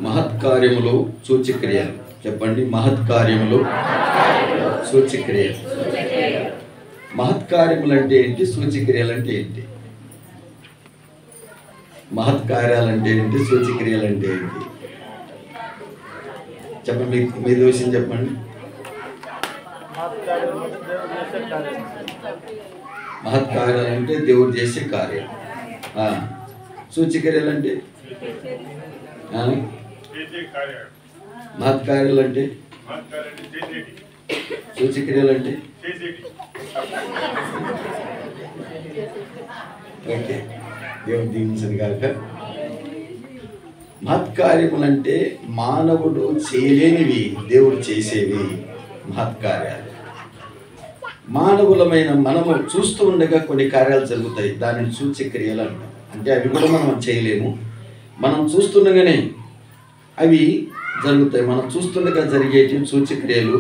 మహత్కార్యములు సూచక్రియలు. చెప్పండి, మహత్కార్యములు సూచక్రియలు. మహత్కార్యములు అంటే ఏంటి? సూచక్రియలు అంటే ఏంటి? మహత్కార్యాలు అంటే ఏంటి? సూచక్రియలు అంటే ఏంటి? చెప్పండి, మీ విషయం చెప్పండి. మహత్కార్యాలు అంటే దేవుడు చేసే కార్యం. సూచక్రియలు అంటే మహత్కార్యాలు అంటే సూచక్రియలు అంటే ఓకే, దేవుడు దీవించను కాక. మహత్కార్యములంటే మానవుడు చేయలేనివి దేవుడు చేసేవి మహత్కార్యాలు. మానవులమైన మనము చూస్తూ ఉండగా కొన్ని కార్యాలు జరుగుతాయి, దానిని సూచక్రియలు అంటాం. అంటే అవి కూడా మనం చేయలేము, మనం చూస్తుండగానే అవి జరుగుతాయి. మనం చూస్తుండగా జరిగేటి సూచక్రియలు,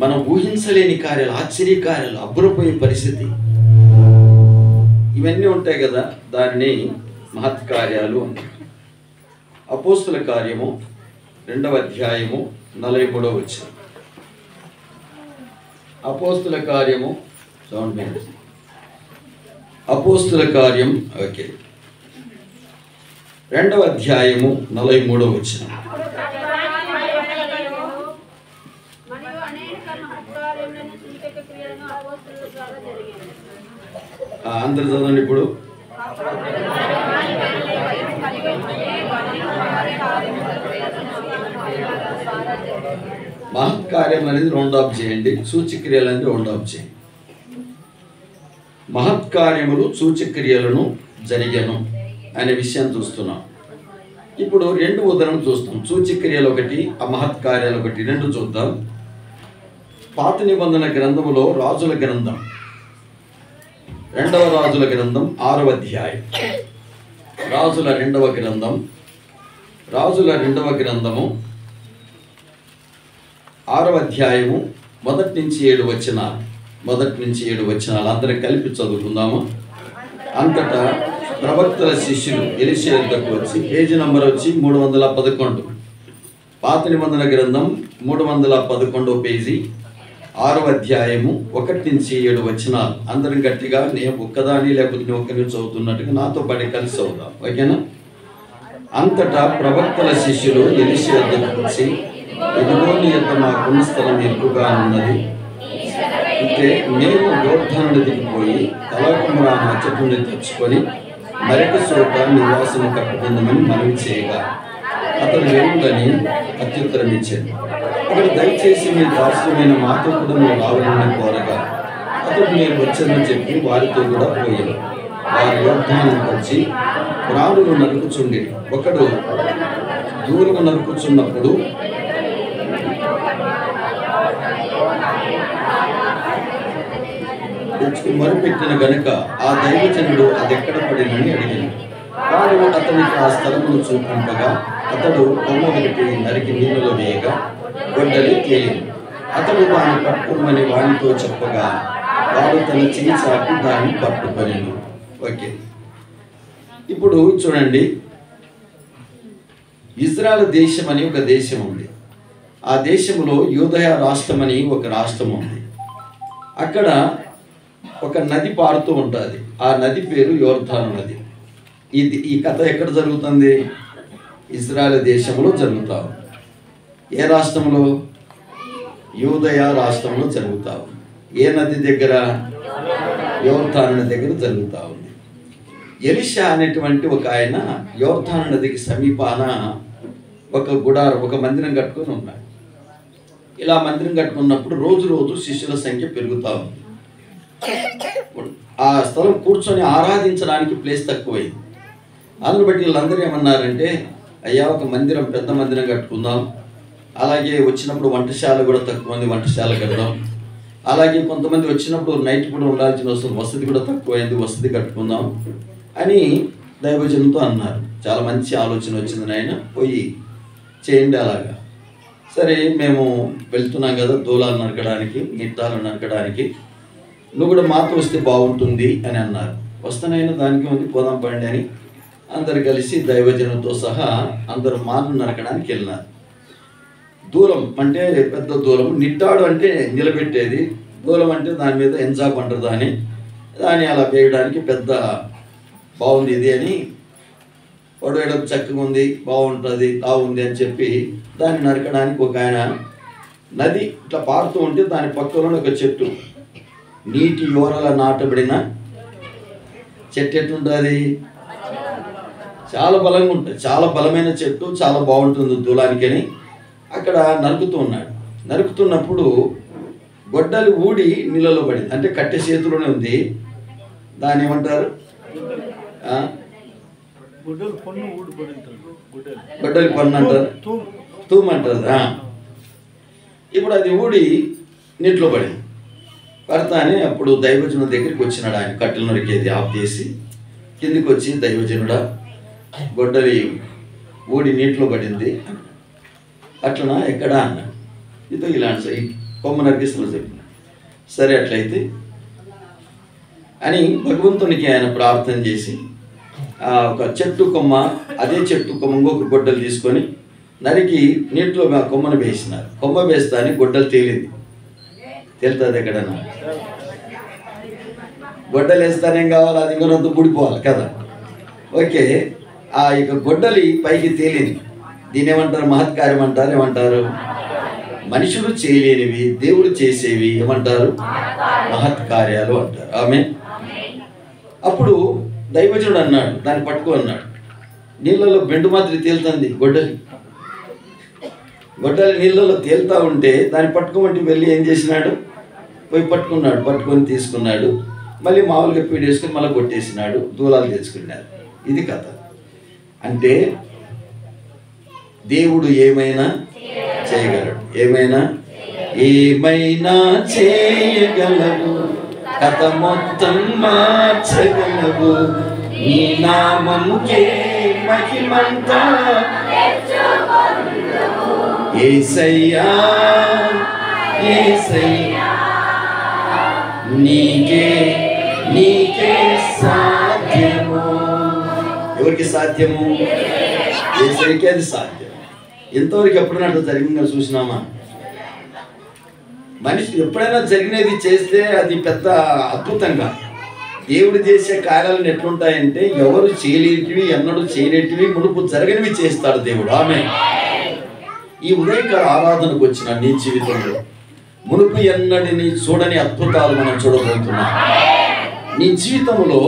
మనం ఊహించలేని కార్యాలు, ఆశ్చర్యకార్యాలు, అబ్బురపోయే పరిస్థితి, ఇవన్నీ ఉంటాయి కదా, దాన్ని మహత్కార్యాలు అంటారు. అపోస్తుల కార్యము 2వ అధ్యాయము 43వ వచనం. అపోస్తుల కార్యము అపోస్తుల కార్యం ఓకే 2వ అధ్యాయము 43వ వచనం. అందరు చదవండి ఇప్పుడు. మహత్కార్యం అనేది రౌండ్ ఆఫ్ చేయండి, సూచక్రియలు అనేది రౌండ్ ఆఫ్ చేయండి. మహత్కార్యములు సూచక్రియలను జరిగను అనే విషయాన్ని చూస్తున్నాం. ఇప్పుడు 2 ఉదాహరణలు చూస్తాం. సూచక్రియలు ఒకటి, ఆ మహత్కార్యాలు ఒకటి, 2 చూద్దాం. పాత నిబంధన గ్రంథములో రాజుల గ్రంథం 2వ రాజుల గ్రంథం 6వ అధ్యాయం. రాజుల 2వ గ్రంథం 6వ అధ్యాయము 1 నుంచి 7 వచనాలు అందరం కలిపి చదువుకుందాము. అంతటా ప్రవక్తల శిష్యులు ఎలీషా యొద్దకు వచ్చి, పేజీ నంబర్ వచ్చి 311. పాత నిబంధన గ్రంథం 311వ పేజీ, 6వ అధ్యాయము 1 నుంచి 7 వచనాలు. అందరం గట్టిగా, నేను ఒక్కదాని లేకపోతే నేను ఒక్కరిని చదువుతున్నట్టుగా నాతో పాటు కలిసి చదువుదాం, ఓకేనా? అంతటా ప్రవక్తల శిష్యులు ఎలీషా యొద్దకు వచ్చి, ఇదిగో నీ యొక్క మాకున్న స్థలం ఎక్కువగా ఉన్నది, అంటే మేము యోర్దాను దిగిపోయి తలకుమరా చెట్టుని తెచ్చుకొని మరొక చోట నివాసం కట్టుకుందామని మనవి చేయగా అతను వెలుగులని ప్రత్యుత్తరం ఇచ్చాడు. అక్కడ దయచేసి మీ దాస్యమైన మాతో కూడా మేము రావాలని కోరగా అతడు నేను వచ్చానని చెప్పి వారితో కూడా పోయాడు. వారి యోర్దానికి వచ్చి ప్రాణులు నరుకుచుండి, ఒకడు దూరం నరుకుచున్నప్పుడు మొరుపెట్టిన గనుక ఆ దైవజనుడు అది ఎక్కడ పడినని అడిగాడు. వాడు అతనికి ఆ స్థలమును చూపింపగా అతడు కొమ్మ ఒకటి నరికి నీళ్ళలో వేయగా గొడ్డలి తేలింది. అతడు దాన్ని పట్టుకోమని వానితో చెప్పగా వాడు తన చెయ్యి చాపి దాన్ని పట్టుకొనెను. ఓకే, ఇప్పుడు చూడండి, ఇజ్రాయెల్ దేశం అని ఒక దేశం ఉంది. ఆ దేశంలో యూదయ రాష్ట్రం అని ఒక రాష్ట్రం ఉంది. అక్కడ ఒక నది పారుతూ ఉంటుంది. ఆ నది పేరు యోర్దాను నది. ఈ కథ ఎక్కడ జరుగుతుంది? ఇజ్రాయెల్ దేశంలో జరుగుతా ఉంది. ఏ రాష్ట్రంలో? యూదయ రాష్ట్రంలో జరుగుతా ఉంది. ఏ నది దగ్గర? యోర్దాను నది దగ్గర జరుగుతూ ఉంది. ఎలీషా అనేటువంటి ఒక ఆయన యోర్దాను నదికి సమీపాన ఒక గుడారం, ఒక మందిరం కట్టుకొని ఉన్నాడు. ఇలా మందిరం కట్టుకున్నప్పుడు రోజు రోజు శిష్యుల సంఖ్య పెరుగుతూ ఉంది. ఆ స్థలం కూర్చొని ఆరాధించడానికి ప్లేస్ తక్కువైంది. అందును బట్టి వీళ్ళందరూ ఏమన్నారంటే, అయ్యా ఒక మందిరం, పెద్ద మందిరం కట్టుకుందాం, అలాగే వచ్చినప్పుడు వంటశాల కూడా తక్కువ ఉంది, వంటశాల కడదాం, అలాగే కొంతమంది వచ్చినప్పుడు నైట్ కూడా ఉండాల్సిన వసతి కూడా తక్కువైంది, వసతి కట్టుకుందాం అని దైవజనుతో అన్నారు. చాలా మంచి ఆలోచన వచ్చింది, నాయన పోయి చేయండి అలాగా. సరే, మేము వెళ్తున్నాం కదా దూలాలు నరకడానికి, నిట్టాలు నరకడానికి, నువ్వు కూడా మాతో వస్తే బాగుంటుంది అని అన్నారు. వస్తానైనా దానికి ఉంది, పోదాం పండి అని అందరు కలిసి దైవజనులతో సహా అందరూ మాను నరకడానికి వెళ్ళినారు. దూలం అంటే పెద్ద దూలం, నిట్టాడు అంటే నిలబెట్టేది, దూలం అంటే దాని మీద ఎంజాబ్ అంటారు దాన్ని అలా వేయడానికి పెద్ద బాగుంది ఇది అని, పొడవేయడం చక్కగా ఉంది, బాగుంటుంది, బాగుంది అని చెప్పి దాన్ని నరకడానికి ఒక ఆయన నది ఇట్లా పారుతూ ఉంటే దాని పక్కలోనే ఒక చెట్టు, నీటి యోరల నాటబడిన చెట్టు ఎట్టుంటుంది, చాలా బలంగా ఉంటుంది, చాలా బలమైన చెట్టు, చాలా బాగుంటుంది దూలానికి అని అక్కడ నరుకుతూ ఉన్నాడు. నరుకుతున్నప్పుడు గొడ్డలి ఊడి నీళ్ళలో పడింది, అంటే కట్టె చేతిలోనే ఉంది, దాన్ని ఏమంటారు, గొడ్డలి పన్ను అంటారు, తూమ్ అంటారు. ఇప్పుడు అది ఊడి నీటిలో పడింది. పడతానే అప్పుడు దైవజనుల దగ్గరికి వచ్చినాడు. ఆయన కట్టెలు నరికేది ఆఫ్ చేసి కిందికి వచ్చి, దైవజనుడా గొడ్డలి ఊడి నీటిలో పడింది, అట్లనా ఎక్కడా అన్నాడు. ఇదో ఇలాంటి కొమ్మ నరికిస్తున్నా చెప్పిన. సరే అట్లయితే అని భగవంతునికి ఆయన ప్రార్థన చేసి ఒక చెట్టు కొమ్మ, అదే చెట్టు కొమ్మ ఇంకొక గొడ్డలు తీసుకొని నరికి నీటిలో కొమ్మను వేసినారు. కొమ్మ వేస్తాని గొడ్డలు తేలింది. తేలుతుంది ఎక్కడన్నా, గొడ్డలు వేస్తానేం కావాలి, అది ఇంకొంత ముడిపోవాలి కదా. ఓకే, ఆ ఇక గొడ్డలి పైకి తేలింది. దీని ఏమంటారు, మహత్కార్యం అంటారు. ఏమంటారు, మనుషులు చేయలేనివి దేవుడు చేసేవి ఏమంటారు, మహత్కార్యాలు అంటారు. ఆమె అప్పుడు దైవజనుడు అన్నాడు, దాన్ని పట్టుకో అన్నాడు. నీళ్ళలో బెండు మాదిరి తేలుతుంది గొడ్డలి నీళ్ళలో తేలుతూ ఉంటే దాన్ని పట్టుకోమంటే వెళ్ళి ఏం చేసినాడు, పోయి పట్టుకున్నాడు, పట్టుకొని తీసుకున్నాడు, మళ్ళీ మామూలుగా పీడేసుకొని మళ్ళీ కొట్టేసినాడు, దూలాలు తెచ్చుకున్నాడు. ఇది కథ. అంటే దేవుడు ఏమైనా చేయగలడు, ఏమైనా చేయగలడు, కథ మొత్తం మార్చగలవు, నీ నామముకే మహిమంతా యేసయ్యా యేసయ్యా, నీకే సాధ్యము. ఎవరికి సాధ్యము? యేసయ్యకే అది సాధ్యం. ఎంతవరకు ఎప్పుడైనా జరిగిందో చూసినామా? మనిషి ఎప్పుడైనా జరిగినది చేస్తే అది పెద్ద అద్భుతంగా. దేవుడు చేసే కార్యాలను ఎట్లుంటాయంటే ఎవరు చేయలేటివి, ఎన్నడూ చేయలేటివి, మునుపు జరగనివి చేస్తాడు దేవుడు. ఆమె ఈ ఉదయకాల ఆరాధనకు వచ్చిన నీ జీవితంలో మునుపు ఎన్నడిని చూడని అద్భుతాలు మనం చూడబోతున్నాం. నీ జీవితంలో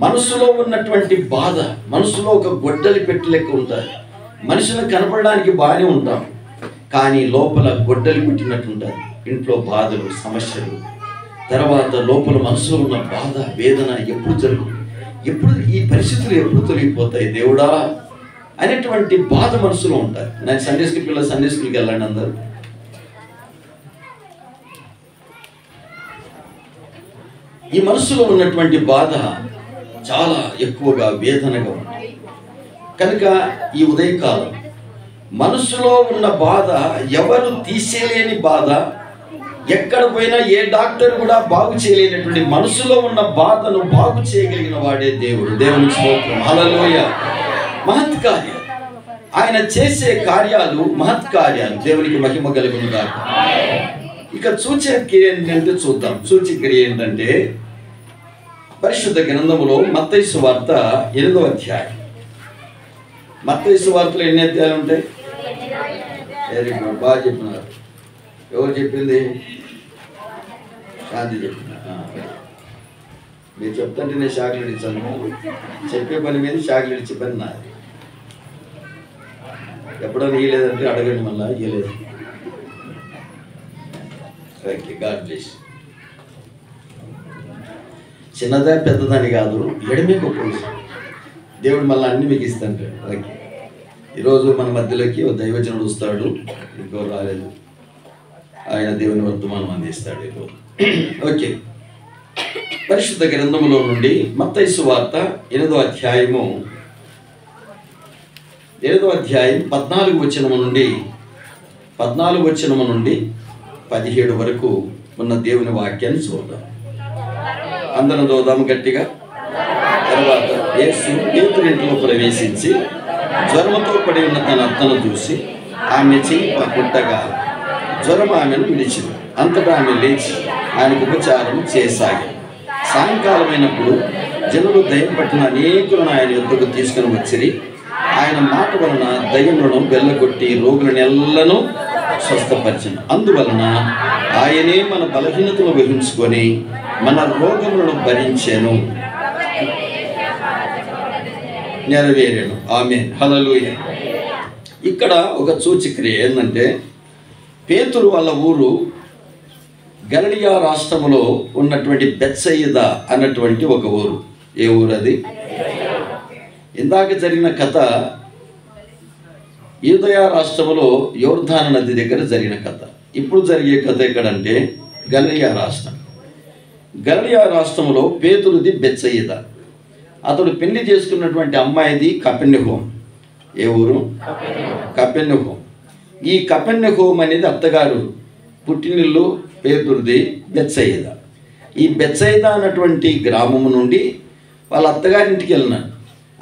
మనసులో ఉన్నటువంటి బాధ, మనసులో ఒక గొడ్డలి పెట్టి లెక్క ఉంటుంది. మనుషులు కనపడడానికి బాగానే ఉంటాం, కానీ లోపల గొడ్డలి పెట్టినట్టు ఉంటుంది. ఇంట్లో బాధలు, సమస్యలు, తర్వాత లోపల మనసులో ఉన్న బాధ, వేదన ఎప్పుడు ఎప్పుడు ఈ పరిస్థితులు ఎప్పుడు తొలగిపోతాయి దేవుడా అనేటువంటి బాధ మనసులో ఉంటాయి. నేను సండే స్కూల్కి వెళ్ళండి అందరూ. ఈ మనసులో ఉన్నటువంటి బాధ చాలా ఎక్కువగా వేదనగా ఉంటుంది. కనుక ఈ ఉదయకాలం మనసులో ఉన్న బాధ ఎవరు తీసేయలేని బాధ, ఎక్కడ పోయినా ఏ డాక్టర్ కూడా బాగు చేయలేనటువంటి మనసులో ఉన్న బాధను బాగు చేయగలిగిన వాడే దేవుడు. దేవునికి స్తోత్రం, హల్లెలూయా. మహత్కార్యం, ఆయన చేసే కార్యాలు మహత్కార్యాలు. దేవునికి మహిమ కలుగును గాక. ఇక సూచన క్రియ ఏంటంటే చూద్దాం. సూచన క్రియ ఏంటంటే పరిశుద్ధ గ్రంథములో మత్తయి సువార్త 8వ అధ్యాయం. మత్తయి సువార్తలో ఎన్ని అధ్యాయాలు ఉంటాయి? వెరీ గుడ్, బాగా చెప్పినారు. ఎవరు చెప్పింది? శాంతి చెప్పిన. మీరు చెప్తుంటే నేను చాక్లెట్ ఇచ్చాను. చెప్పే పని మీద చాక్లెట్ ఇచ్చే పని నాది. ఎప్పుడైనా ఇయ్యలేదంటే అడగండి, మళ్ళీ ఇయ్యలేదు. Okay, God bless. చిన్నదా పెద్దదని కాదు, ఎడమే గొప్ప విషయం. దేవుడు మళ్ళీ అన్ని మీకు ఇస్తాంటాడు. ఓకే, ఈరోజు మన మధ్యలోకి ఒక దైవజనుడు వస్తాడు, ఇంకో రాలేదు. ఆయన దేవుని వర్తమానం అందిస్తాడు ఈరోజు. ఓకే, పరిశుద్ధ గ్రంథములో నుండి మత్తయి సువార్త 8వ అధ్యాయం 14వ వచనము నుండి 17 వరకు ఉన్న దేవుని వాక్యాన్ని చూద్దాం. అందరం చదువుదాము గట్టిగా. తర్వాత యేసు పేతురింటిలో ప్రవేశించి జ్వరంతో పడి ఉన్న తన అత్తను చూసి ఆమె చెయ్యి పుట్టగా జ్వరం ఆమెను విడిచింది. అంతటా ఆమె లేచి ఆయనకు ఉపచారం చేయసాగి. సాయంకాలమైనప్పుడు జనులు దయ్యం పట్టిన అనేకులను ఆయన యొద్దకు తీసుకుని వచ్చిరి. ఆయన మాట వలన దయ్యములను వెళ్ళగొట్టి రోగులనెల్లను స్వస్థపరిచను. అందువలన ఆయనే మన బలహీనతను వహించుకొని మన రోగములను భరించెను, నెరవేరెను. ఆమేన్, హల్లెలూయా. ఇక్కడ ఒక సూచక్రియ ఏంటంటే, పేతురు వాళ్ళ ఊరు గలిలయ రాష్ట్రములో ఉన్నటువంటి బెత్సయిదా అన్నటువంటి ఒక ఊరు. ఏ ఊరు అది? ఇందాక జరిగిన కథ యూదయ రాష్ట్రములో యోర్దాను నది దగ్గర జరిగిన కథ. ఇప్పుడు జరిగే కథ ఎక్కడంటే గలిలయ రాష్ట్రం. గలిలయ రాష్ట్రములో పేతురుది బెత్సయిదా. అతడు పెళ్లి చేసుకున్నటువంటి అమ్మాయిది కపెర్నహూము. ఏ ఊరు? కపెర్నహూము. ఈ కపెర్నహూము అనేది అత్తగారు పుట్టినిల్లు పేతురుది బెత్సయిదా. ఈ బెత్సయిదా అన్నటువంటి గ్రామము నుండి వాళ్ళ అత్తగారింటికి వెళ్ళినాడు.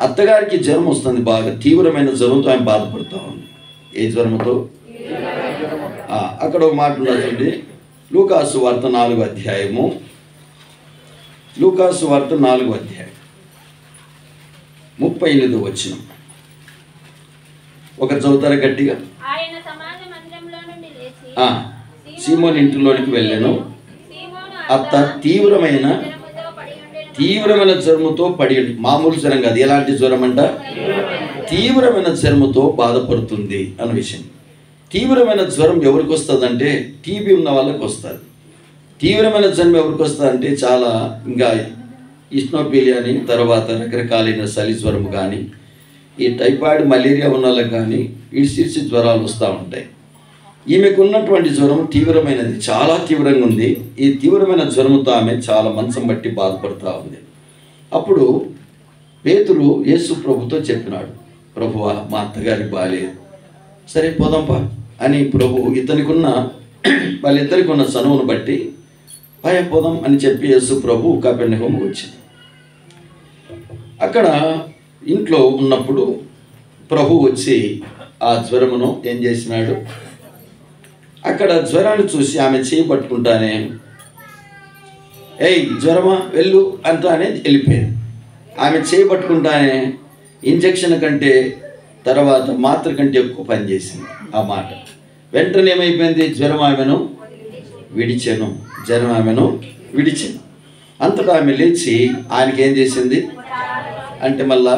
అత్తగారికి జ్వరం వస్తుంది, బాగా తీవ్రమైన జ్వరంతో ఆమె బాధపడుతూ ఉంది. ఏ జ్వరంతో? అక్కడ ఒక మాట ఉన్నదండి, లూకాసు వార్త 4వ అధ్యాయము. లూకాసు వార్త 4వ అధ్యాయం 38వ వచనం. ఒక చదువుతారా గట్టిగా? సీమోను ఇంటిలోనికి వెళ్ళాను. అత్త తీవ్రమైన జ్వరముతో పడి, మామూలు జ్వరం కాదు, ఎలాంటి జ్వరం అంట? తీవ్రమైన జ్వరముతో బాధపడుతుంది అన్న విషయం. తీవ్రమైన జ్వరం ఎవరికి వస్తుందంటే టీబీ ఉన్న వాళ్ళకి వస్తుంది. తీవ్రమైన జ్వరం ఎవరికి వస్తుందంటే చాలా ఇంకా ఇస్నోపీలియా అని, తర్వాత రకరకాలైన చలి జ్వరం కానీ, ఈ టైఫాయిడ్ మలేరియా ఉన్న వాళ్ళకి కానీ ఇడిసిడిసి జ్వరాలు వస్తూ ఉంటాయి. ఈమెకు ఉన్నటువంటి జ్వరం తీవ్రమైనది, చాలా తీవ్రంగా ఉంది. ఈ తీవ్రమైన జ్వరంతో ఆమె చాలా మంచం బట్టి బాధపడుతూ ఉంది. అప్పుడు పేతురు యేసు ప్రభుతో చెప్పినాడు, ప్రభువా, మా అత్తగారికి బాగాలేదు, సరే పోదాంపా అని. ప్రభు వాళ్ళిద్దరికి ఉన్న చనువును బట్టి పోదాం అని చెప్పి యేసు ప్రభు కపెర్నహూము వచ్చింది. అక్కడ ఇంట్లో ఉన్నప్పుడు ప్రభు వచ్చి ఆ జ్వరమును ఏం చేసినాడు, అక్కడ జ్వరాన్ని చూసి ఆమె చేయి పట్టుకుంటానే, ఏయ్ జ్వరమా వెళ్ళు అంటానే వెళ్ళిపోయింది. ఆమె చేయి పట్టుకుంటానే ఇంజక్షన్ కంటే తర్వాత మాత్ర కంటే ఎక్కువ పనిచేసింది ఆ మాట. వెంటనే ఏమైపోయింది, జ్వరం ఆమెను విడిచెను. అంతటా ఆమె లేచి ఆయనకి ఏం చేసింది అంటే, మళ్ళా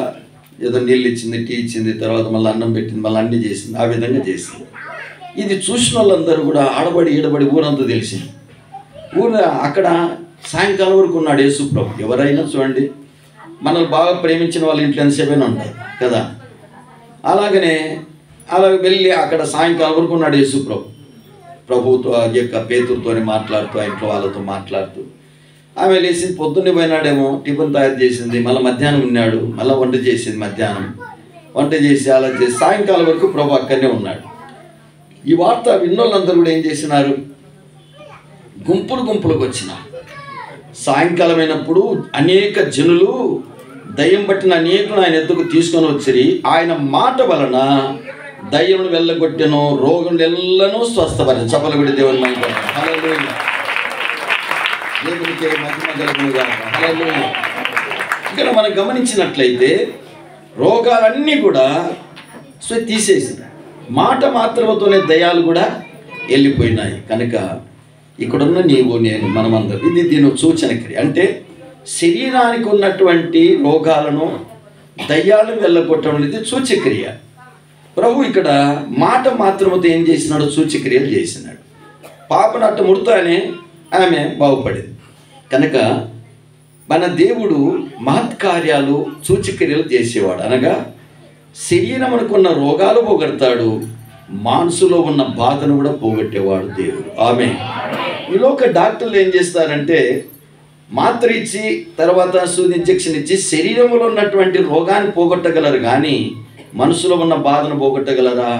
ఏదో నీళ్ళు ఇచ్చింది, టీ ఇచ్చింది, తర్వాత మళ్ళీ అన్నం పెట్టింది, మళ్ళీ అన్నీ చేసింది. ఆ విధంగా చేసింది. ఇది చూసిన వాళ్ళందరూ కూడా ఈడబడి ఊరంతా తెలిసింది. అక్కడ సాయంకాలం వరకు ఉన్నాడు యేసు ప్రభు. ఎవరైనా చూడండి, మనల్ని బాగా ప్రేమించిన వాళ్ళ ఇంట్లో ఎంతసేపైనా ఉంటారు కదా. అలాగనే వెళ్ళి అక్కడ సాయంకాలం వరకు ఉన్నాడు యేసు ప్రభుతో యొక్క పేతురుతో మాట్లాడుతూ, ఆ ఇంట్లో వాళ్ళతో మాట్లాడుతూ. ఆమె లేచి పొద్దున్నే పోయినాడేమో, టిఫిన్ తయారు చేసింది, మళ్ళీ మధ్యాహ్నం ఉన్నాడు, మళ్ళీ వంట చేసింది, మధ్యాహ్నం వంట చేసి అలా చేసి సాయంకాలం వరకు ప్రభు అక్కడనే ఉన్నాడు. ఈ వార్త విన్నోళ్ళందరూ కూడా ఏం చేసినారు, గుంపులుగా వచ్చినారు. సాయంకాలం అయినప్పుడు అనేక జనులు దయ్యం పట్టిన అనేకులు ఆయన ఎద్దుకు తీసుకొని వచ్చి ఆయన మాట వలన దయ్యమును వెళ్ళగొట్టెను, రోగులెల్లను స్వస్థపరిచెను. చప్పలు కొట్టి దేవుని మహిమ. హల్లెలూయా. దేవునికే మహిమ కలుగును గాక. హల్లెలూయా. ఇక్కడ మనం గమనించినట్లయితే రోగాలన్నీ కూడా తీసేసింది. మాట మాత్రమతోనే దయ్యాలు కూడా వెళ్ళిపోయినాయి. కనుక ఇక్కడున్న నీవు నేను మనమందరం దీని సూచన క్రియ. అంటే శరీరానికి ఉన్నటువంటి రోగాలను దయ్యాలను వెళ్ళగొట్టడం అనేది సూచక్రియ. ప్రభు ఇక్కడ మాట మాత్రమతో ఏం చేసినాడు, సూచక్రియలు చేసినాడు. పాపను అట్ట ముడతానే ఆమె బాగుపడింది. కనుక మన దేవుడు మహత్కార్యాలు సూచక్రియలు చేసేవాడు. అనగా శరీరమునకున్న రోగాలు పోగొడతాడు, మనసులో ఉన్న బాధను కూడా పోగొట్టేవాడు దేవుడు. ఆమేన్. ఈ లోక డాక్టర్లు ఏం చేస్తారంటే మాత్ర ఇచ్చి తర్వాత సూది ఇంజెక్షన్ ఇచ్చి శరీరంలో ఉన్నటువంటి రోగాన్ని పోగొట్టగలరు, కానీ మనసులో ఉన్న బాధను పోగొట్టగలరా?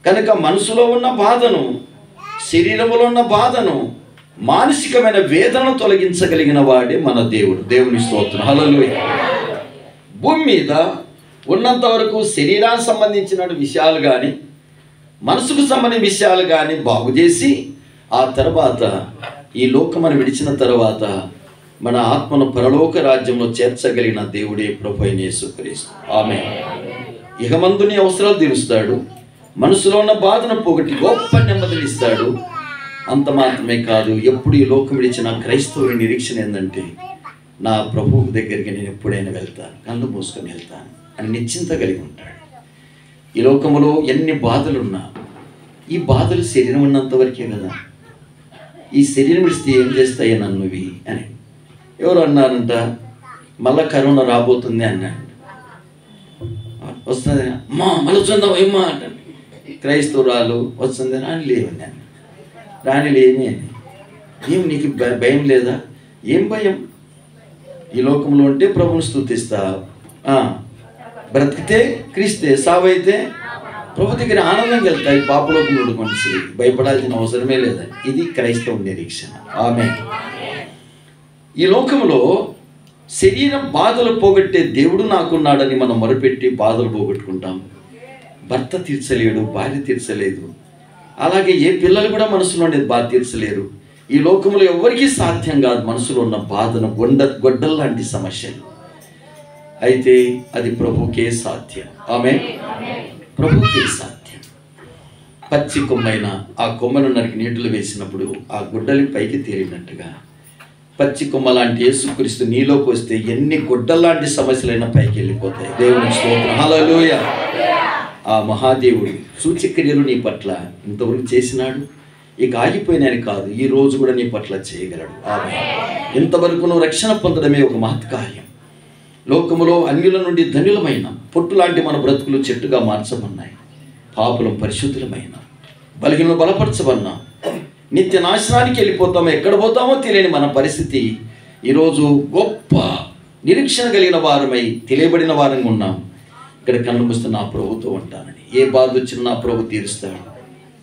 కనుక మనసులో ఉన్న బాధను, శరీరంలో ఉన్న బాధను, మానసికమైన వేదనను తొలగించగలిగిన వాడే మన దేవుడు. దేవుని స్తోత్రం. హల్లెలూయా. భూమి మీద ఉన్నంత వరకు శరీరానికి సంబంధించిన విషయాలు కానీ మనసుకు సంబంధించిన విషయాలు కానీ బాగు చేసి ఆ తర్వాత ఈ లోకమును విడిచిన తర్వాత మన ఆత్మను పరలోక రాజ్యంలో చేర్చగలిగిన దేవుడే ప్రభువైన యేసుక్రీస్తు. ఆమేన్. ఇహమందుని అవసరాలు తీరుస్తాడు, మనసులో ఉన్న బాధను పోగొట్టి గొప్ప నెమ్మదినిస్తాడు. అంత మాత్రమే కాదు, ఎప్పుడు ఈ లోకం విడిచిన క్రైస్తవుని నిరీక్షణ ఏంటంటే నా ప్రభువు దగ్గరికి నేను ఎప్పుడైనా వెళ్తాను, కళ్ళు మూసుకొని వెళ్తాను అని నిశ్చింత కలిగి ఉంటాడు. ఈ లోకములో ఎన్ని బాధలున్నా ఈ బాధలు శరీరం ఉన్నంత వరకే కదా. ఈ శరీరం విడిస్తే ఏం చేస్తాయి నన్నువి అని ఎవరు అన్నారంట. మళ్ళా కరోనా రాబోతుంది అన్నాడు. వస్తుంది అమ్మా మళ్ళీ చూద్దాం ఏమ్మా అంటాను. క్రైస్తవురాలు వస్తుంది రాని లేవని అని రాని లేని అని. ఏం నీకు భయం లేదా? ఏం భయం? ఈ లోకంలో ఉంటే ప్రభువుని స్తుతిస్తా, బ్రతికితే క్రీస్తే, సావైతే ప్రభు దగ్గర ఆనందంగా వెళ్తాయి. పాపలోకంలో మనిషి భయపడాల్సిన అవసరమే లేదా. ఇది క్రైస్తవ నిరీక్షణ. ఆమేన్. ఈ లోకంలో శరీరం బాధలు పోగొట్టే దేవుడు నాకున్నాడని మనం మొరపెట్టి బాధలు పోగొట్టుకుంటాం. భర్త తీర్చలేడు, భార్య తీర్చలేదు, అలాగే ఏ పిల్లలు కూడా మనసులో ఉండేది బాధ తీర్చలేరు. ఈ లోకంలో ఎవరికీ సాధ్యం కాదు మనసులో ఉన్న బాధను, గొడ్డల్లాంటి సమస్యలు. అయితే అది ప్రభుకే సాధ్యం. ఆమేన్. ప్రభుకే సాధ్యం. పచ్చి కొమ్మైన ఆ కొమ్మను నరికి నీటిలో వేసినప్పుడు ఆ గుడ్డలి పైకి తేలినట్టుగా పచ్చి కొమ్మ లాంటి యేసుక్రీస్తు నీలోకి వస్తే ఎన్ని గుడ్డల్లాంటి సమస్యలైనా పైకి వెళ్ళిపోతాయి. దేవునికి స్తోత్రం. హల్లెలూయా. ఆ మహాదేవుడు సూచక్రియలు నీ పట్ల ఇంతవరకు చేసినాడు, ఇక ఆగిపోయినని కాదు, ఈ రోజు కూడా నీ పట్ల చేయగలడు. ఆమేన్. ఇంతవరకు నువ్వు రక్షణ పొందడమే ఒక మహత్కార్యం. లోకములో అన్యుల నుండి ధనులమైన పొట్టు లాంటి మన బ్రతుకులు చెట్టుగా మార్చబన్నాయి. పాపులం పరిశుద్ధులమైన, బలహీనలు బలపరచబన్నా, నిత్య నాశనానికి వెళ్ళిపోతామో ఎక్కడ పోతామో తెలియని మన పరిస్థితి ఈరోజు గొప్ప నిరీక్షణ కలిగిన వారమై తెలియబడిన వారంగా ఉన్నాం. ఇక్కడ కన్ను మూస్తే నా ప్రభుతో ఉంటానని. ఏ బాధ వచ్చినా నా ప్రభు తీరుస్తాడు.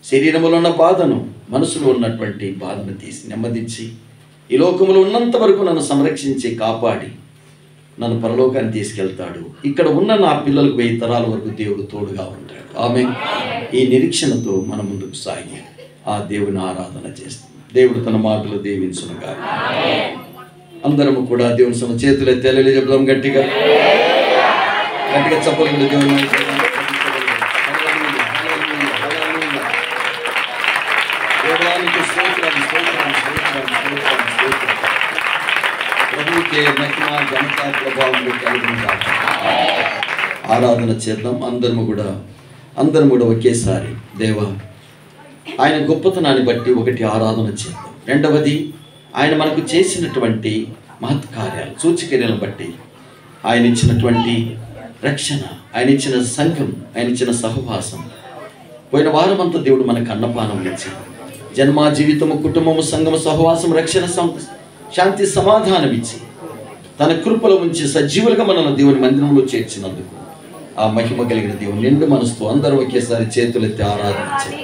శరీరంలో ఉన్న బాధను, మనసులో ఉన్నటువంటి బాధను తీసి నెమ్మదించి ఈ లోకంలో ఉన్నంత వరకు నన్ను సంరక్షించి కాపాడి నన్ను పరలోకాన్ని తీసుకెళ్తాడు. ఇక్కడ ఉన్న నా పిల్లలకు 1000 తరాల వరకు దేవుడు తోడుగా ఉంటాడు. ఆమేన్. ఈ నిరీక్షణతో మన ముందుకు సాగి ఆ దేవుని ఆరాధన చేస్తాం. దేవుడు తన మాటలు దీవించును గాక. అందరము కూడా దేవుని సమ చేతులు ఎత్తి చెప్దాం గట్టిగా గట్టిగా చెప్పలేదు. దేవుని దేవానికి స్తోత్రం, స్తోత్రం, స్తోత్రం, స్తోత్రం, స్తోత్రం. ప్రభువుకే మహిమ ఘనత ప్రభావం కలిగిన గాక. ఆరాధన చేద్దాం. అందరము కూడా ఒకేసారి దేవా ఆయన గొప్పతనాన్ని బట్టి ఒకటి ఆరాధన చేద్దాం. రెండవది ఆయన మనకు చేసినటువంటి మహత్కార్యాలు, సూచక్రియలను బట్టి ఆయన ఇచ్చినటువంటి రక్షణ, ఆయన ఇచ్చిన సంఘం, ఆయన ఇచ్చిన సహవాసం. పోయిన వారమంతా దేవుడు మనకు అన్నపానం ఇచ్చి జన్మ, జీవితము, కుటుంబము, సంఘము, సహవాసం, రక్షణ, శాంతి, సమాధానం ఇచ్చి తన కృపలో ఉంచి సజీవులుగా మనల్ని దేవుని మందిరంలో చేర్చినందుకు ఆ మహిమ కలిగిన దేవుని నిండు మనసుతో అందరూ ఒకేసారి చేతులెత్తి ఆరాధించారు.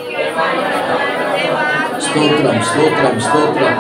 స్తోత్రం, స్తోత్రం, స్తోత్రం.